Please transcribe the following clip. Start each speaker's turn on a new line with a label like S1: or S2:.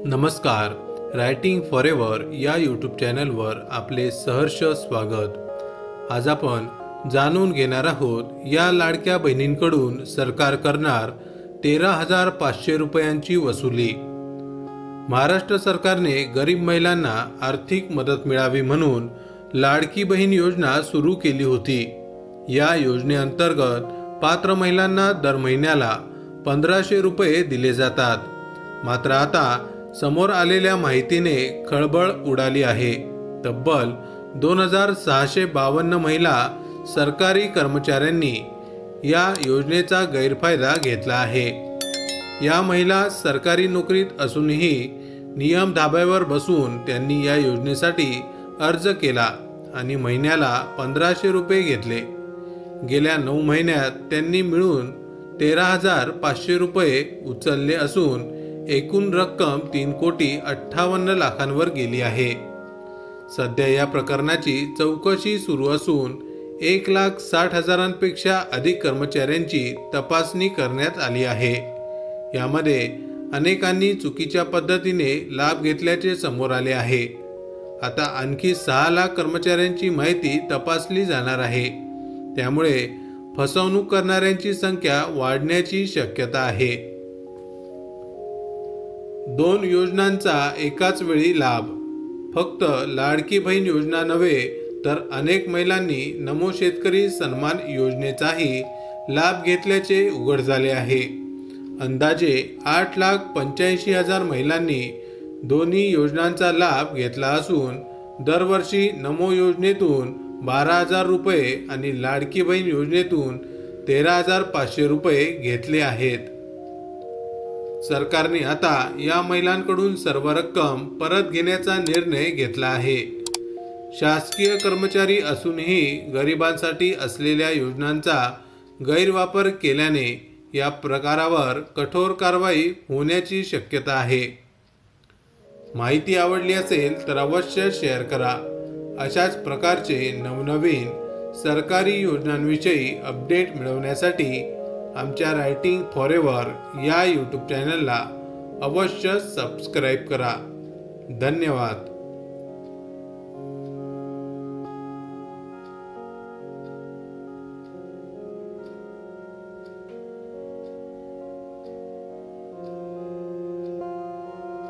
S1: नमस्कार, writing forever या YouTube चॅनलवर आपले सहर्ष स्वागत। आज आपण जाणून घेणार आहोत या लाडक्या बहिणींकडून सरकार करणार 13,500 रुपयांची वसुली। महाराष्ट्र सरकारने गरीब महिलांना आर्थिक मदत मिळावी म्हणून लाडकी बहीण योजना सुरू केली होती। या योजनेअंतर्गत पात्र महिलांना दर महिन्याला 1,500 रुपये दिले जातात। मात्र आता समोर आलेल्या माहितीने खळबळ उडाली आहे। तब्बल 2,652 महिला सरकारी कर्मचाऱ्यांनी या योजनेचा गैरफायदा घेतला आहे। या महिला सरकारी नोकरीत असूनही नियम धाब्यावर बसून त्यांनी या योजनेसाठी अर्ज केला आणि महिन्याला 1,500 रुपये घेतले। गेल्या 9 महिन्यात त्यांनी मिळून 13,500 रुपये उचलले असून एकूण रक्कम 3,58,00,000 गेली आहे। सध्या या प्रकरणाची चौकशी सुरू असून 1,60,000 पेक्षा अधिक कर्मचाऱ्यांची तपासणी करण्यात आली आहे। यामध्ये अनेकांनी चुकीच्या पद्धतीने लाभ घेतल्याचे समोर आले आहे। आता आणखी 6 लाख कर्मचाऱ्यांची माहिती तपासली जाणार आहे। त्यामुळे फसवणूक करणाऱ्यांची संख्या वाढण्याची शक्यता आहे। 2 योजनांचा एकाच वेळी लाभ। फक्त लाडकी बहीण योजना नव्हे तर अनेक महिलांनी नमो शेतकरी सन्मान योजनेचाही लाभ घेतल्याचे उघड झाले आहे। अंदाजे 8,85,000 महिलांनी दोन्ही योजनांचा लाभ घेतला असून दरवर्षी नमो योजनेतून 12,000 रुपये आणि लाडकी बहीण योजनेतून 13,500 रुपये घेतले आहेत। सरकारने आता या महिलांकडून सर्व रक्कम परत घेण्याचा निर्णय घेतला आहे। शासकीय कर्मचारी असूनही गरिबांसाठी असलेल्या योजनांचा गैरवापर केल्याने या प्रकारावर कठोर कारवाई होण्याची शक्यता आहे। माहिती आवडली असेल तर अवश्य शेअर करा। अशाच प्रकारचे नवनवीन सरकारी योजनांविषयी अपडेट मिळवण्यासाठी आमच्या रायटिंग फॉरेवर या यूट्यूब चॅनलला अवश्य सबस्क्राईब करा। धन्यवाद।